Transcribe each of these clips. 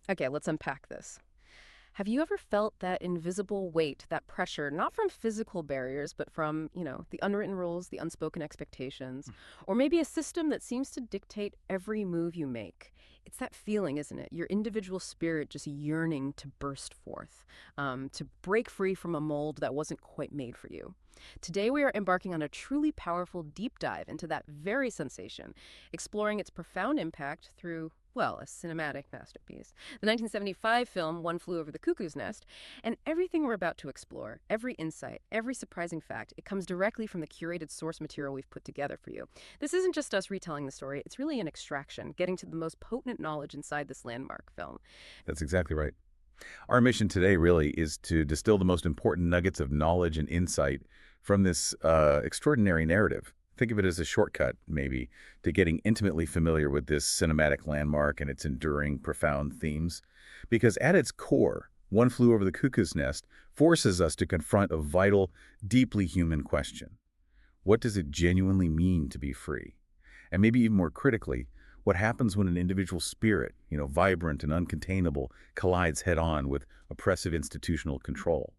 Okay, let's unpack this. Have you ever felt that invisible weight, that pressure, not from physical barriers, but from, the unwritten rules, the unspoken expectations, or maybe a system that seems to dictate every move you make? It's that feeling, isn't it? Your individual spirit just yearning to burst forth, to break free from a mold that wasn't quite made for you. Today, we are embarking on a truly powerful deep dive into that very sensation, exploring its profound impact through, well, a cinematic masterpiece. The 1975 film One Flew Over the Cuckoo's Nest, and everything we're about to explore, every insight, every surprising fact, it comes directly from the curated source material we've put together for you. This isn't just us retelling the story, it's really an extraction, getting to the most potent knowledge inside this landmark film. That's exactly right. Our mission today really is to distill the most important nuggets of knowledge and insight from this extraordinary narrative. Think of it as a shortcut, maybe, to getting intimately familiar with this cinematic landmark and its enduring, profound themes. Because at its core, One Flew Over the Cuckoo's Nest forces us to confront a vital, deeply human question. What does it genuinely mean to be free? And maybe even more critically, what happens when an individual spirit, vibrant and uncontainable, collides head-on with oppressive institutional control?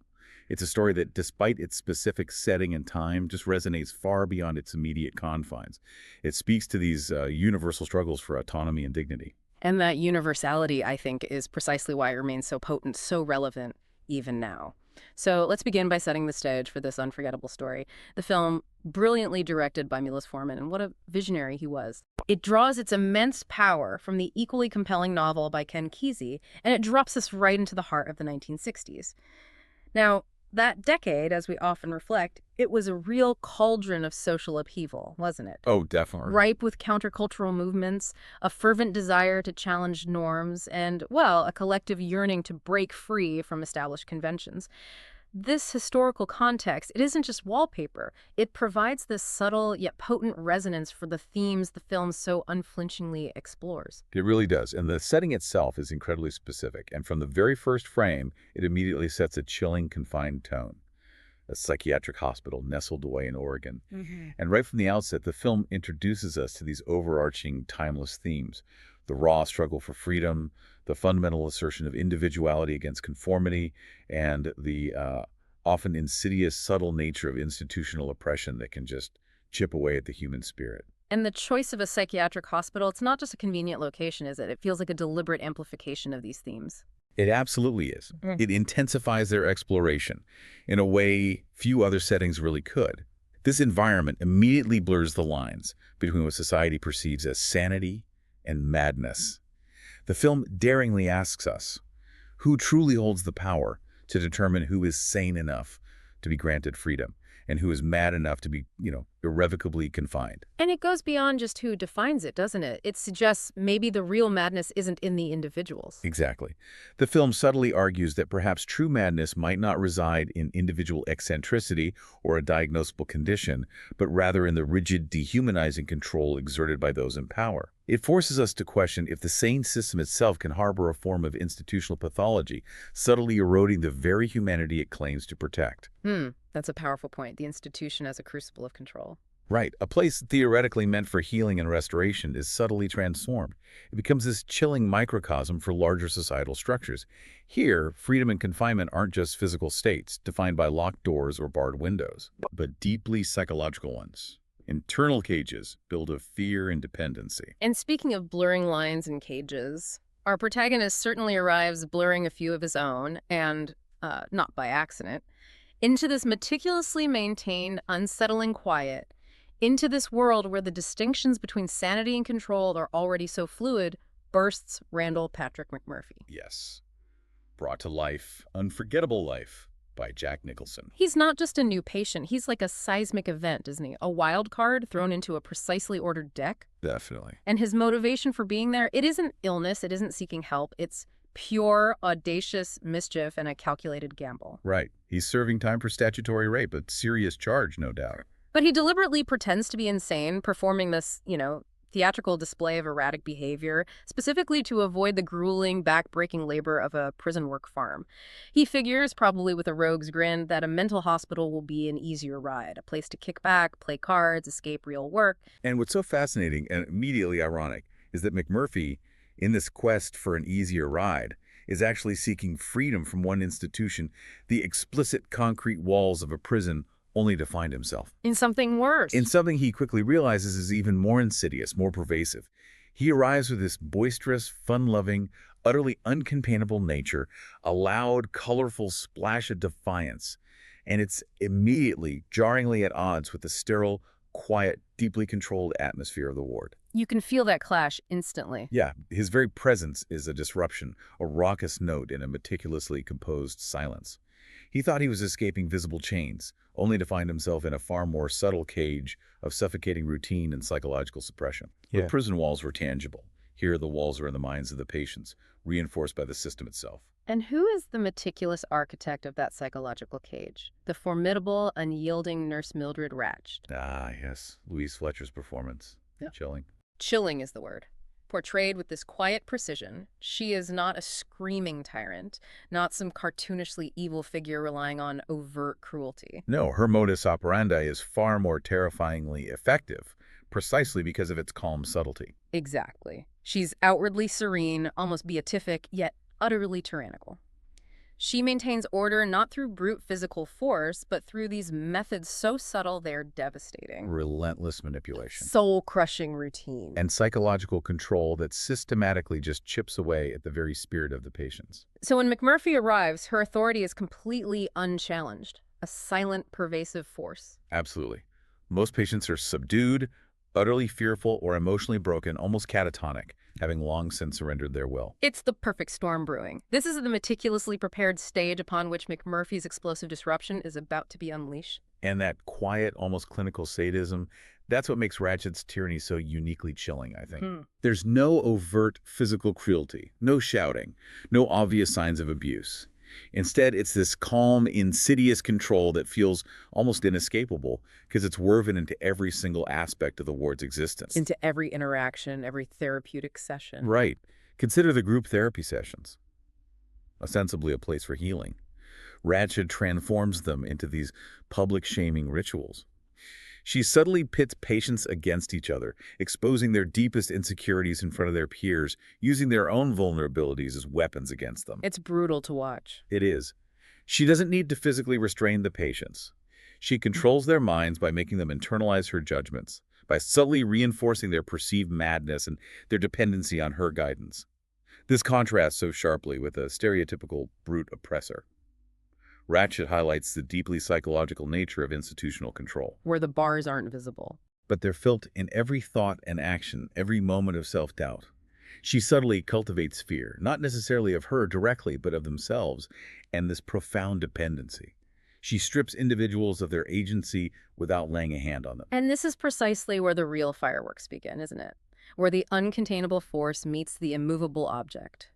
It's a story that, despite its specific setting and time, just resonates far beyond its immediate confines. It speaks to these universal struggles for autonomy and dignity. And that universality, I think, is precisely why it remains so potent, so relevant even now. So let's begin by setting the stage for this unforgettable story. The film, brilliantly directed by Milos Forman, and what a visionary he was. It draws its immense power from the equally compelling novel by Ken Kesey, and it drops us right into the heart of the 1960s. Now, that decade, as we often reflect, it was a real cauldron of social upheaval, wasn't it? Oh, definitely. Ripe with countercultural movements, a fervent desire to challenge norms, and, well, a collective yearning to break free from established conventions. This historical context, it isn't just wallpaper. It provides this subtle yet potent resonance for the themes the film so unflinchingly explores. It really does. And the setting itself is incredibly specific. And from the very first frame, it immediately sets a chilling, confined tone. A psychiatric hospital nestled away in Oregon. And right from the outset, the film introduces us to these overarching, timeless themes. The raw struggle for freedom, the fundamental assertion of individuality against conformity, and the often insidious, subtle nature of institutional oppression that can just chip away at the human spirit. And the choice of a psychiatric hospital, it's not just a convenient location, is it? It feels like a deliberate amplification of these themes. It absolutely is. It intensifies their exploration in a way few other settings really could. This environment immediately blurs the lines between what society perceives as sanity and madness. The film daringly asks us, who truly holds the power to determine who is sane enough to be granted freedom and who is mad enough to be, irrevocably confined? And it goes beyond just who defines it, doesn't it? It suggests maybe the real madness isn't in the individuals. Exactly. The film subtly argues that perhaps true madness might not reside in individual eccentricity or a diagnosable condition, but rather in the rigid, dehumanizing control exerted by those in power. It forces us to question if the sane system itself can harbor a form of institutional pathology, subtly eroding the very humanity it claims to protect. That's a powerful point. The institution as a crucible of control. Right. A place theoretically meant for healing and restoration is subtly transformed. It becomes this chilling microcosm for larger societal structures. Here, freedom and confinement aren't just physical states, defined by locked doors or barred windows, but deeply psychological ones. Internal cages built of fear and dependency. And speaking of blurring lines and cages, our protagonist certainly arrives blurring a few of his own, and not by accident, into this meticulously maintained, unsettling quiet, into this world where the distinctions between sanity and control are already so fluid, bursts Randle Patrick McMurphy. Yes. Brought to life, Unforgettable Life by Jack Nicholson. He's not just a new patient, he's like a seismic event, isn't he? A wild card thrown into a precisely ordered deck. Definitely. And his motivation for being there, it isn't illness, it isn't seeking help, it's pure, audacious mischief and a calculated gamble. Right. He's serving time for statutory rape, a serious charge, no doubt. But he deliberately pretends to be insane, performing this, theatrical display of erratic behavior, specifically to avoid the grueling, back-breaking labor of a prison work farm. He figures, probably with a rogue's grin, that a mental hospital will be an easier ride, a place to kick back, play cards, escape real work. And what's so fascinating and immediately ironic is that McMurphy in this quest for an easier ride, is actually seeking freedom from one institution, the explicit concrete walls of a prison, only to find himself In something in worse. something he quickly realizes is even more insidious, more pervasive. He arrives with this boisterous, fun-loving, utterly uncontainable nature, a loud, colorful splash of defiance, and it's immediately, jarringly at odds with the sterile, quiet, deeply controlled atmosphere of the ward. You can feel that clash instantly. Yeah, his very presence is a disruption, a raucous note in a meticulously composed silence. He thought he was escaping visible chains, only to find himself in a far more subtle cage of suffocating routine and psychological suppression. The prison walls were tangible. Here the walls are in the minds of the patients, reinforced by the system itself. And who is the meticulous architect of that psychological cage? The formidable, unyielding Nurse Mildred Ratched. Ah, yes, Louise Fletcher's performance. Yeah. Chilling. Chilling is the word. Portrayed with this quiet precision, she is not a screaming tyrant, not some cartoonishly evil figure relying on overt cruelty. No, her modus operandi is far more terrifyingly effective, precisely because of its calm subtlety. Exactly. She's outwardly serene, almost beatific, yet utterly tyrannical. She maintains order not through brute physical force, but through these methods so subtle they're devastating. Relentless manipulation. Soul-crushing routine. And psychological control that systematically just chips away at the very spirit of the patients. So when McMurphy arrives, her authority is completely unchallenged, a silent, pervasive force. Absolutely. Most patients are subdued, utterly fearful, or emotionally broken, almost catatonic, having long since surrendered their will. It's the perfect storm brewing. This is the meticulously prepared stage upon which McMurphy's explosive disruption is about to be unleashed. And that quiet, almost clinical sadism, that's what makes Ratched's tyranny so uniquely chilling, I think. There's no overt physical cruelty, no shouting, no obvious signs of abuse. Instead, it's this calm, insidious control that feels almost inescapable because it's woven into every single aspect of the ward's existence. Into every interaction, every therapeutic session. Right. Consider the group therapy sessions, ostensibly a place for healing. Ratched transforms them into these public shaming rituals. She subtly pits patients against each other, exposing their deepest insecurities in front of their peers, using their own vulnerabilities as weapons against them. It's brutal to watch. It is. She doesn't need to physically restrain the patients. She controls their minds by making them internalize her judgments, by subtly reinforcing their perceived madness and their dependency on her guidance. This contrasts so sharply with a stereotypical brute oppressor. Ratched highlights the deeply psychological nature of institutional control. Where the bars aren't visible. But they're felt in every thought and action, every moment of self-doubt. She subtly cultivates fear, not necessarily of her directly, but of themselves, and this profound dependency. She strips individuals of their agency without laying a hand on them. And this is precisely where the real fireworks begin, isn't it? Where the uncontainable force meets the immovable object.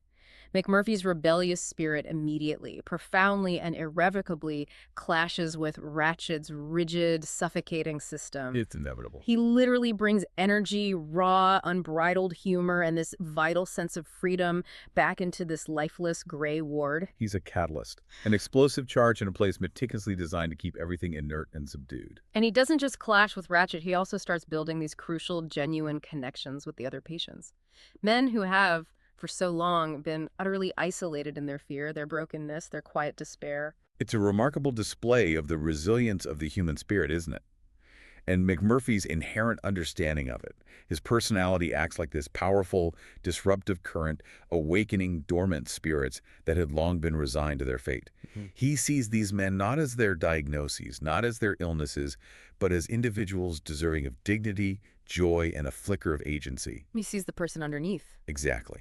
McMurphy's rebellious spirit immediately, profoundly, and irrevocably clashes with Ratched's rigid, suffocating system. It's inevitable. He literally brings energy, raw, unbridled humor, and this vital sense of freedom back into this lifeless gray ward. He's a catalyst, an explosive charge in a place meticulously designed to keep everything inert and subdued. And he doesn't just clash with Ratched, he also starts building these crucial, genuine connections with the other patients. Men who have, for so long, been utterly isolated in their fear, their brokenness, their quiet despair. It's a remarkable display of the resilience of the human spirit, isn't it? And McMurphy's inherent understanding of it. His personality acts like this powerful, disruptive current, awakening dormant spirits that had long been resigned to their fate. He sees these men not as their diagnoses, not as their illnesses, but as individuals deserving of dignity, joy, and a flicker of agency. He sees the person underneath. Exactly.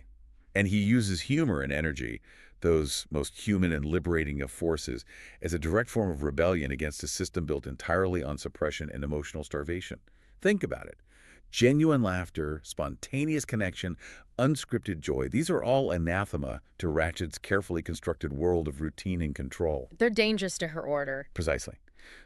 And he uses humor and energy, those most human and liberating of forces, as a direct form of rebellion against a system built entirely on suppression and emotional starvation. Think about it. Genuine laughter, spontaneous connection, unscripted joy, these are all anathema to Ratched's carefully constructed world of routine and control. They're dangerous to her order. Precisely.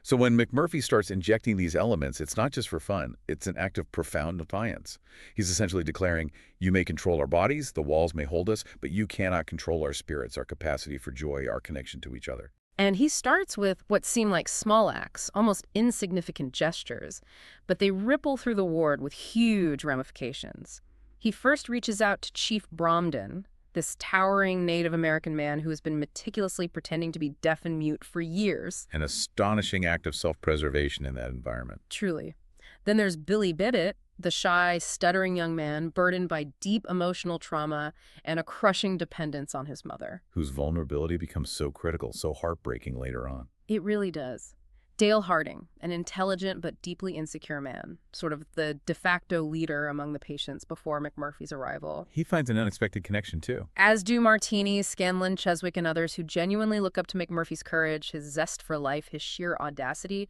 So when McMurphy starts injecting these elements, it's not just for fun. It's an act of profound defiance. He's essentially declaring, you may control our bodies, the walls may hold us, but you cannot control our spirits, our capacity for joy, our connection to each other. And he starts with what seem like small acts, almost insignificant gestures, but they ripple through the ward with huge ramifications. He first reaches out to Chief Bromden, this towering Native American man who has been meticulously pretending to be deaf and mute for years. An astonishing act of self-preservation in that environment. Truly. Then there's Billy Bibbit, the shy, stuttering young man burdened by deep emotional trauma and a crushing dependence on his mother. Whose vulnerability becomes so critical, so heartbreaking later on. It really does. Dale Harding, an intelligent but deeply insecure man, sort of the de facto leader among the patients before McMurphy's arrival. He finds an unexpected connection, too. As do Martini, Scanlon, Cheswick, and others who genuinely look up to McMurphy's courage, his zest for life, his sheer audacity.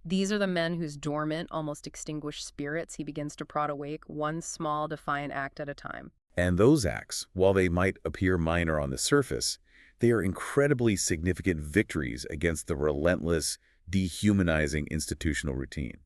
These are the men whose dormant, almost extinguished spirits he begins to prod awake, one small, defiant act at a time. And those acts, while they might appear minor on the surface, they are incredibly significant victories against the relentless, dehumanizing institutional routine.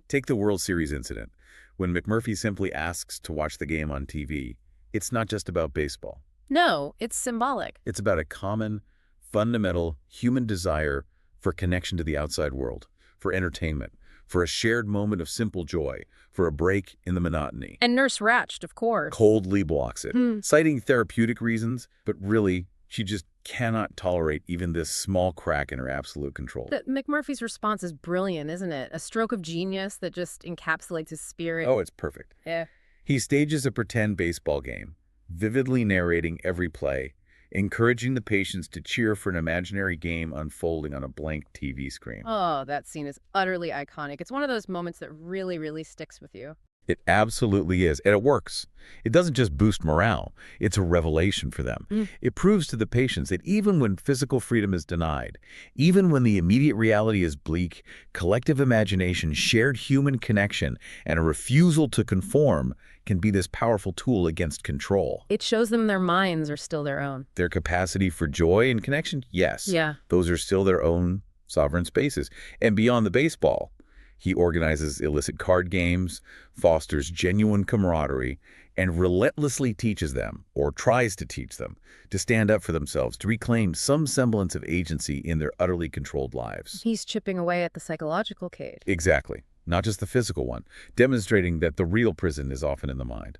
Take the World Series incident. When McMurphy simply asks to watch the game on TV, it's not just about baseball. No, it's symbolic. It's about a common, fundamental human desire for connection to the outside world, for entertainment, for a shared moment of simple joy, for a break in the monotony. And Nurse Ratched, of course. Coldly blocks it, citing therapeutic reasons, but really, she just cannot tolerate even this small crack in her absolute control. McMurphy's response is brilliant, isn't it? A stroke of genius that just encapsulates his spirit. Oh, it's perfect. Yeah. He stages a pretend baseball game, vividly narrating every play, encouraging the patients to cheer for an imaginary game unfolding on a blank TV screen. Oh, that scene is utterly iconic. It's one of those moments that really, really sticks with you. It absolutely is, and it works. It doesn't just boost morale, it's a revelation for them. It proves to the patients that even when physical freedom is denied, even when the immediate reality is bleak, collective imagination, shared human connection, and a refusal to conform can be this powerful tool against control. It shows them their minds are still their own. Their capacity for joy and connection, yes. Yeah. Those are still their own sovereign spaces. And beyond the baseball, he organizes illicit card games, fosters genuine camaraderie, and relentlessly teaches them, or tries to teach them, to stand up for themselves, to reclaim some semblance of agency in their utterly controlled lives. He's chipping away at the psychological cage. Exactly. Not just the physical one, demonstrating that the real prison is often in the mind.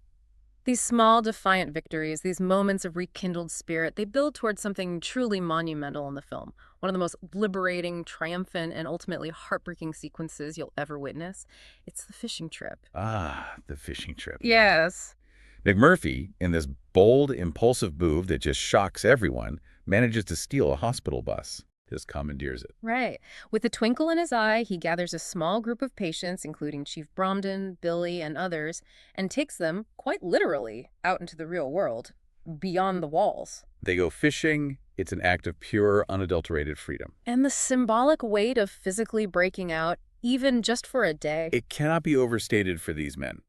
These small, defiant victories, these moments of rekindled spirit, they build towards something truly monumental in the film. One of the most liberating, triumphant, and ultimately heartbreaking sequences you'll ever witness. It's the fishing trip. Ah, the fishing trip. Yes. McMurphy, in this bold, impulsive move that just shocks everyone, manages to steal a hospital bus. Just commandeers it. Right. With a twinkle in his eye, he gathers a small group of patients, including Chief Bromden, Billy, and others, and takes them, quite literally, out into the real world, beyond the walls. They go fishing. It's an act of pure, unadulterated freedom. And the symbolic weight of physically breaking out, even just for a day. It cannot be overstated for these men.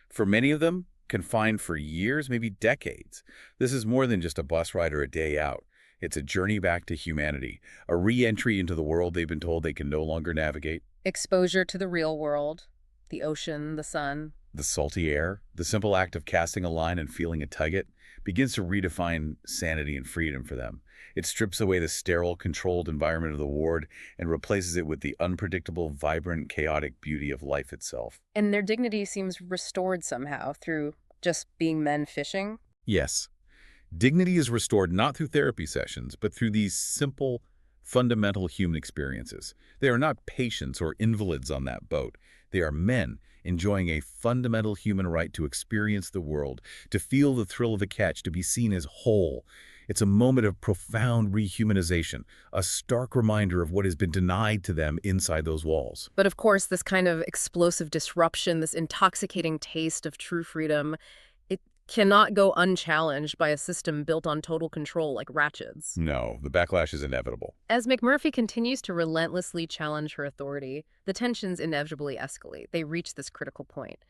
For many of them, confined for years, maybe decades, this is more than just a bus ride or a day out. It's a journey back to humanity, a re-entry into the world they've been told they can no longer navigate. Exposure to the real world, the ocean, the sun. The salty air, the simple act of casting a line and feeling a tug it, begins to redefine sanity and freedom for them. It strips away the sterile, controlled environment of the ward and replaces it with the unpredictable, vibrant, chaotic beauty of life itself. And their dignity seems restored somehow through just being men fishing. Yes. Dignity is restored not through therapy sessions, but through these simple, fundamental human experiences. They are not patients or invalids on that boat. They are men enjoying a fundamental human right to experience the world, to feel the thrill of a catch, to be seen as whole. It's a moment of profound rehumanization, a stark reminder of what has been denied to them inside those walls. But of course, this kind of explosive disruption, this intoxicating taste of true freedom, it cannot go unchallenged by a system built on total control like Ratched's. No, the backlash is inevitable. As McMurphy continues to relentlessly challenge her authority, the tensions inevitably escalate. They reach this critical point.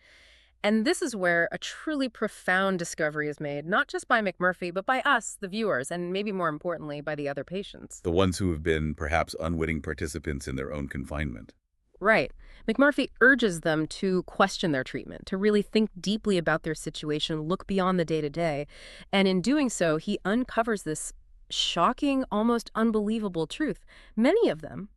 And this is where a truly profound discovery is made, not just by McMurphy, but by us, the viewers, and maybe more importantly, by the other patients. The ones who have been perhaps unwitting participants in their own confinement. Right. McMurphy urges them to question their treatment, to really think deeply about their situation, look beyond the day-to-day. And in doing so, he uncovers this shocking, almost unbelievable truth. Many of them,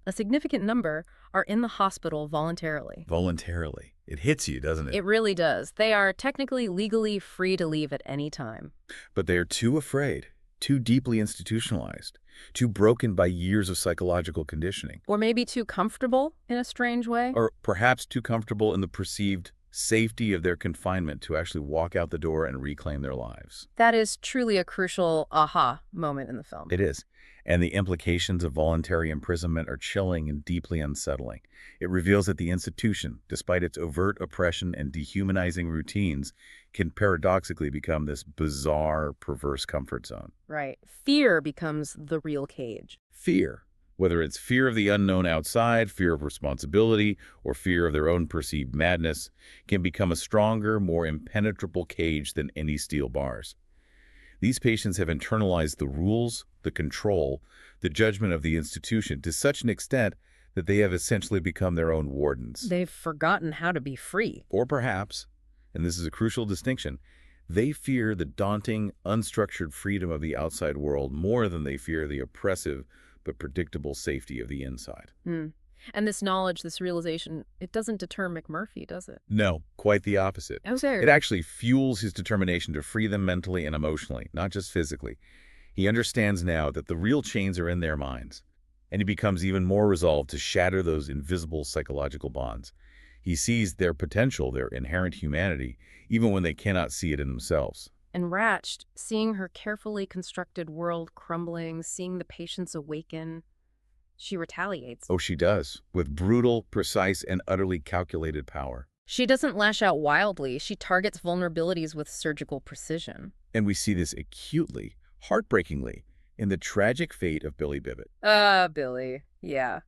a significant number, are in the hospital voluntarily. Voluntarily. It hits you, doesn't it? It really does. They are technically legally free to leave at any time. But they are too afraid, too deeply institutionalized, too broken by years of psychological conditioning, Or maybe too comfortable in a strange way. or perhaps too comfortable in the perceived safety of their confinement to actually walk out the door and reclaim their lives. That is truly a crucial aha moment in the film. It is. And the implications of voluntary imprisonment are chilling and deeply unsettling. It reveals that the institution, despite its overt oppression and dehumanizing routines, can paradoxically become this bizarre, perverse comfort zone. Right. Fear becomes the real cage. Fear, whether it's fear of the unknown outside, fear of responsibility, or fear of their own perceived madness, can become a stronger, more impenetrable cage than any steel bars. These patients have internalized the rules, the control, the judgment of the institution to such an extent that they have essentially become their own wardens. They've forgotten how to be free. Or perhaps, and this is a crucial distinction, they fear the daunting, unstructured freedom of the outside world more than they fear the oppressive but predictable safety of the inside. And this knowledge, this realization, it doesn't deter McMurphy, does it? No, quite the opposite. Okay. It actually fuels his determination to free them mentally and emotionally, not just physically. He understands now that the real chains are in their minds, and he becomes even more resolved to shatter those invisible psychological bonds. He sees their potential, their inherent humanity, even when they cannot see it in themselves. And Ratched, seeing her carefully constructed world crumbling, seeing the patients awaken, she retaliates. Oh, she does, with brutal, precise, and utterly calculated power. She doesn't lash out wildly. She targets vulnerabilities with surgical precision. And we see this acutely, heartbreakingly, in the tragic fate of Billy Bibbit. Billy. Yeah.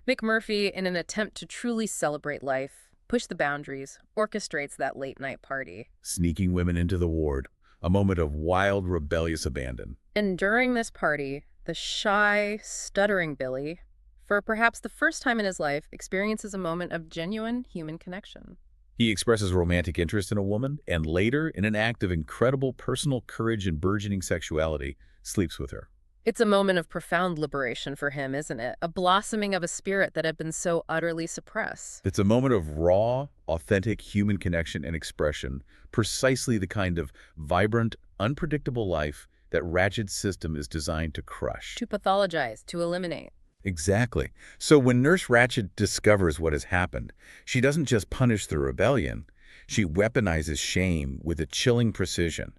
McMurphy, in an attempt to truly celebrate life, push the boundaries, orchestrates that late-night party. Sneaking women into the ward, a moment of wild, rebellious abandon. And during this party, the shy, stuttering Billy, for perhaps the first time in his life, experiences a moment of genuine human connection. He expresses romantic interest in a woman, and later, in an act of incredible personal courage and burgeoning sexuality, sleeps with her. It's a moment of profound liberation for him, isn't it? A blossoming of a spirit that had been so utterly suppressed. It's a moment of raw, authentic human connection and expression, precisely the kind of vibrant, unpredictable life that Ratched's system is designed to crush. To pathologize, to eliminate. Exactly. So when Nurse Ratched discovers what has happened, she doesn't just punish the rebellion, she weaponizes shame with a chilling precision.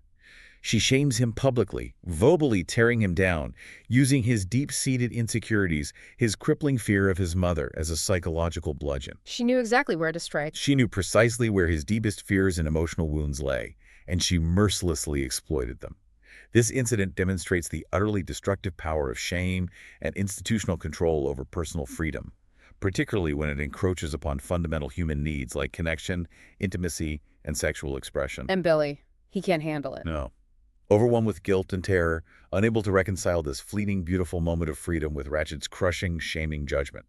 She shames him publicly, verbally tearing him down, using his deep-seated insecurities, his crippling fear of his mother as a psychological bludgeon. She knew exactly where to strike. She knew precisely where his deepest fears and emotional wounds lay, and she mercilessly exploited them. This incident demonstrates the utterly destructive power of shame and institutional control over personal freedom, particularly when it encroaches upon fundamental human needs like connection, intimacy, and sexual expression. And Billy, he can't handle it. No. Overwhelmed with guilt and terror, unable to reconcile this fleeting, beautiful moment of freedom with Ratched's crushing, shaming judgment.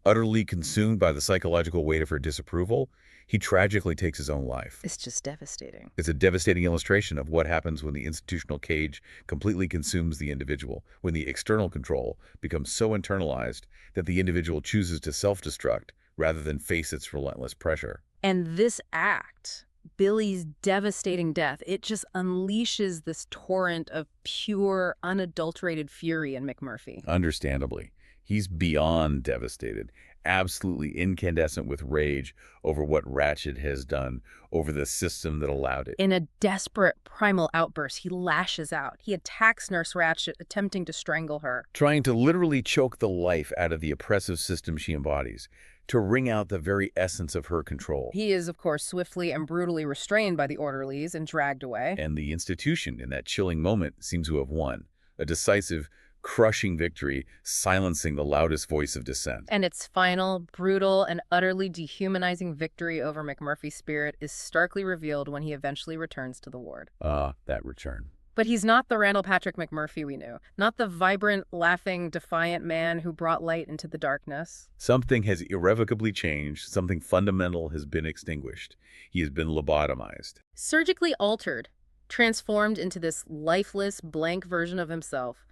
Utterly consumed by the psychological weight of her disapproval, he tragically takes his own life. It's just devastating. It's a devastating illustration of what happens when the institutional cage completely consumes the individual, when the external control becomes so internalized that the individual chooses to self-destruct rather than face its relentless pressure. And this act, Billy's devastating death, it just unleashes this torrent of pure, unadulterated fury in McMurphy. Understandably. He's beyond devastated, absolutely incandescent with rage over what Ratched has done, over the system that allowed it. In a desperate, primal outburst, he lashes out. He attacks Nurse Ratched, attempting to strangle her. Trying to literally choke the life out of the oppressive system she embodies, to wring out the very essence of her control. He is, of course, swiftly and brutally restrained by the orderlies and dragged away. And the institution, in that chilling moment, seems to have won. A decisive, crushing victory, silencing the loudest voice of dissent. And its final, brutal, and utterly dehumanizing victory over McMurphy's spirit is starkly revealed when he eventually returns to the ward. That return. But he's not the Randle Patrick McMurphy we knew, not the vibrant, laughing, defiant man who brought light into the darkness. Something has irrevocably changed. Something fundamental has been extinguished. He has been lobotomized. Surgically altered, transformed into this lifeless, blank version of himself,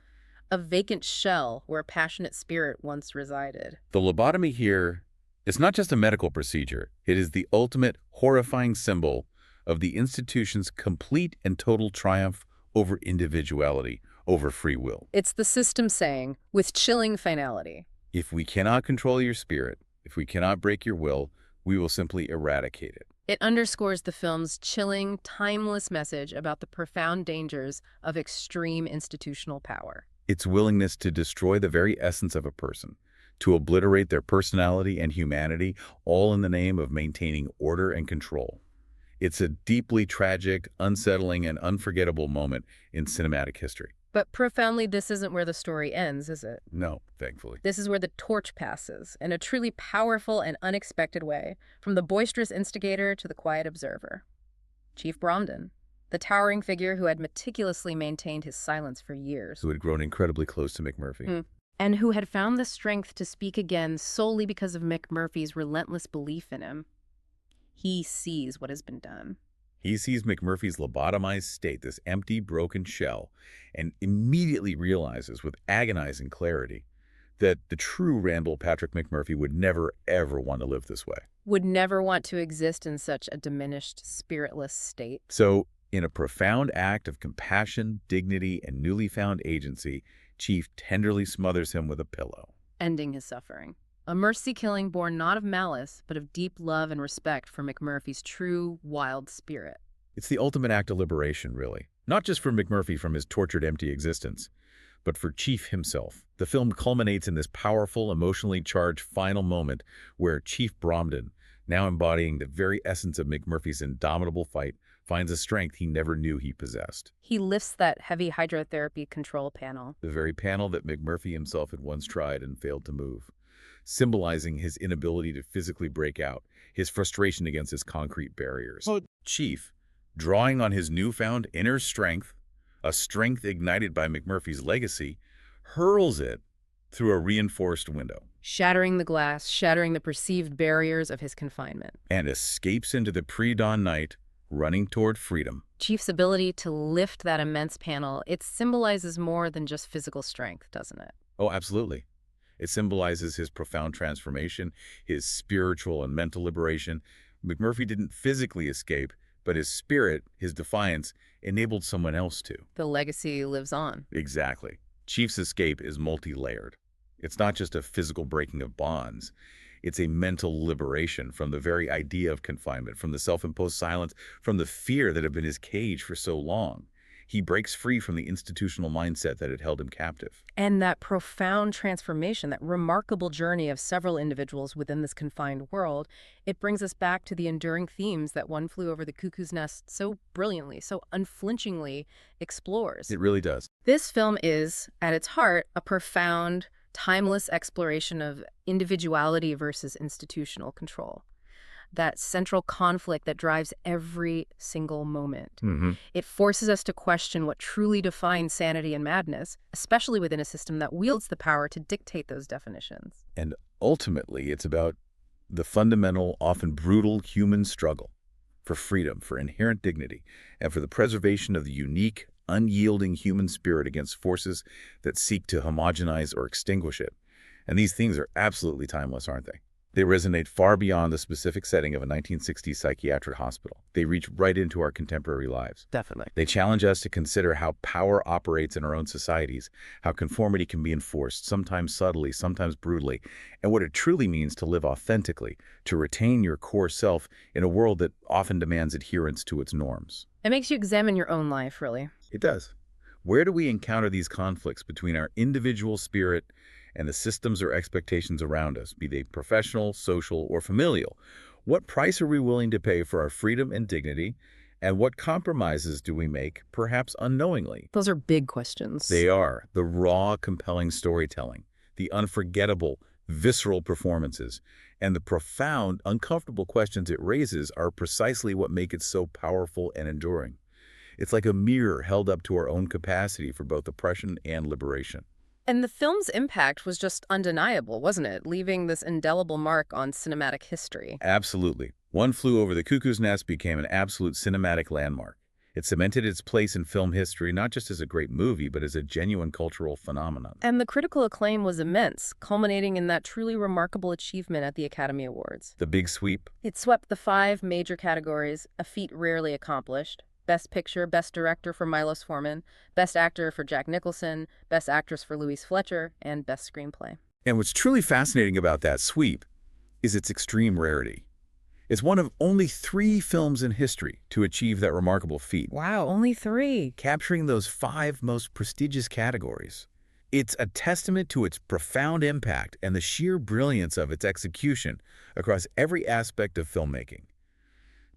a vacant shell where a passionate spirit once resided. The lobotomy here It's not just a medical procedure. It is the ultimate horrifying symbol of the institution's complete and total triumph over individuality, over free will. It's the system saying, with chilling finality, If we cannot control your spirit, if we cannot break your will, we will simply eradicate it. it underscores the film's chilling, timeless message about the profound dangers of extreme institutional power. Its willingness to destroy the very essence of a person, to obliterate their personality and humanity, all in the name of maintaining order and control. It's a deeply tragic, unsettling, and unforgettable moment in cinematic history. But profoundly, this isn't where the story ends, is it? No, thankfully. This is where the torch passes, in a truly powerful and unexpected way, from the boisterous instigator to the quiet observer. Chief Bromden, the towering figure who had meticulously maintained his silence for years. Who had grown incredibly close to McMurphy. And who had found the strength to speak again solely because of McMurphy's relentless belief in him. He sees what has been done. He sees McMurphy's lobotomized state, this empty, broken shell, and immediately realizes with agonizing clarity that the true Randle Patrick McMurphy would never, ever want to live this way. Would never want to exist in such a diminished, spiritless state. So, in a profound act of compassion, dignity, and newly found agency, Chief tenderly smothers him with a pillow, ending his suffering. A mercy killing born not of malice, but of deep love and respect for McMurphy's true, wild spirit. It's the ultimate act of liberation, really. Not just for McMurphy from his tortured, empty existence, but for Chief himself. The film culminates in this powerful, emotionally charged final moment where Chief Bromden, now embodying the very essence of McMurphy's indomitable fight, finds a strength he never knew he possessed. He lifts that heavy hydrotherapy control panel. The very panel that McMurphy himself had once tried and failed to move, symbolizing his inability to physically break out, his frustration against his concrete barriers. Chief, drawing on his newfound inner strength, a strength ignited by McMurphy's legacy, hurls it through a reinforced window. Shattering the glass, shattering the perceived barriers of his confinement. And escapes into the pre-dawn night, running toward freedom. Chief's ability to lift that immense panel, it symbolizes more than just physical strength, doesn't it? Oh, absolutely. It symbolizes his profound transformation, his spiritual and mental liberation. McMurphy didn't physically escape, but his spirit, his defiance, enabled someone else to. The legacy lives on. Exactly. Chief's escape is multi-layered. It's not just a physical breaking of bonds. It's a mental liberation from the very idea of confinement, from the self-imposed silence, from the fear that had been his cage for so long. He breaks free from the institutional mindset that had held him captive. And that profound transformation, that remarkable journey of several individuals within this confined world, it brings us back to the enduring themes that One Flew Over the Cuckoo's Nest so brilliantly, so unflinchingly explores. It really does. This film is, at its heart, a profound, timeless exploration of individuality versus institutional control. That central conflict that drives every single moment. It forces us to question what truly defines sanity and madness, especially within a system that wields the power to dictate those definitions. And ultimately, it's about the fundamental, often brutal human struggle for freedom, for inherent dignity, and for the preservation of the unique, unyielding human spirit against forces that seek to homogenize or extinguish it. And these things are absolutely timeless, aren't they? They resonate far beyond the specific setting of a 1960s psychiatric hospital. They reach right into our contemporary lives. Definitely. They challenge us to consider how power operates in our own societies, how conformity can be enforced, sometimes subtly, sometimes brutally, and what it truly means to live authentically, to retain your core self in a world that often demands adherence to its norms. It makes you examine your own life, really. It does. Where do we encounter these conflicts between our individual spirit and the systems or expectations around us, be they professional, social, or familial? What price are we willing to pay for our freedom and dignity, and what compromises do we make, perhaps unknowingly? Those are big questions. They are. The raw, compelling storytelling, the unforgettable, visceral performances, and the profound, uncomfortable questions it raises are precisely what make it so powerful and enduring. It's like a mirror held up to our own capacity for both oppression and liberation. And the film's impact was just undeniable, wasn't it? Leaving this indelible mark on cinematic history. Absolutely. One Flew Over the Cuckoo's Nest became an absolute cinematic landmark. It cemented its place in film history not just as a great movie, but as a genuine cultural phenomenon. And the critical acclaim was immense, culminating in that truly remarkable achievement at the Academy Awards. The big sweep? It swept the 5 major categories, a feat rarely accomplished. Best Picture, Best Director for Milos Forman, Best Actor for Jack Nicholson, Best Actress for Louise Fletcher, and Best Screenplay. And what's truly fascinating about that sweep is its extreme rarity. It's one of only 3 films in history to achieve that remarkable feat, Wow, only 3. capturing those 5 most prestigious categories. It's a testament to its profound impact and the sheer brilliance of its execution across every aspect of filmmaking.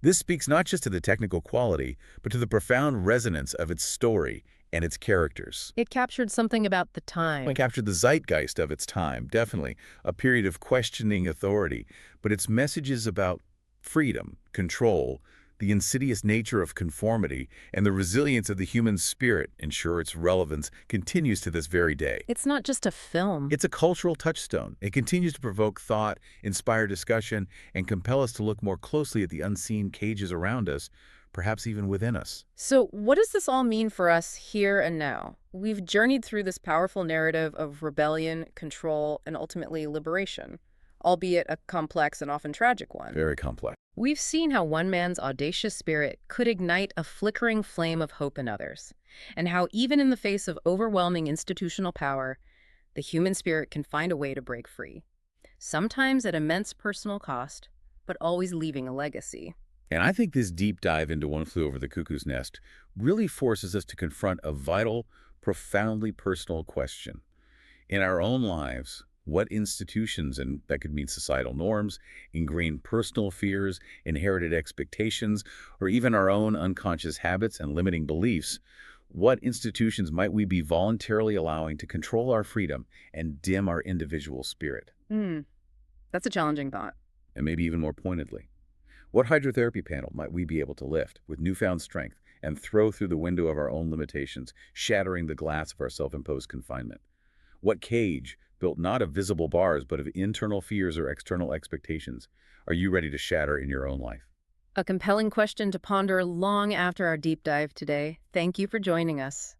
This speaks not just to the technical quality, but to the profound resonance of its story and its characters. It captured something about the time. It captured the zeitgeist of its time, definitely, a period of questioning authority, but its messages about freedom, control, the insidious nature of conformity, and the resilience of the human spirit ensure its relevance continues to this very day. It's not just a film. It's a cultural touchstone. It continues to provoke thought, inspire discussion, and compel us to look more closely at the unseen cages around us, perhaps even within us. So what does this all mean for us here and now? We've journeyed through this powerful narrative of rebellion, control, and ultimately liberation, albeit a complex and often tragic one. Very complex. We've seen how one man's audacious spirit could ignite a flickering flame of hope in others, and how even in the face of overwhelming institutional power, the human spirit can find a way to break free, sometimes at immense personal cost, but always leaving a legacy. And I think this deep dive into One Flew Over the Cuckoo's Nest really forces us to confront a vital, profoundly personal question. In our own lives, what institutions, and that could mean societal norms, ingrained personal fears, inherited expectations, or even our own unconscious habits and limiting beliefs, what institutions might we be voluntarily allowing to control our freedom and dim our individual spirit? That's a challenging thought. And maybe even more pointedly, what hydrotherapy panel might we be able to lift with newfound strength and throw through the window of our own limitations, shattering the glass of our self-imposed confinement? What cage, built not of visible bars but of internal fears or external expectations, are you ready to shatter in your own life? A compelling question to ponder long after our deep dive today. Thank you for joining us.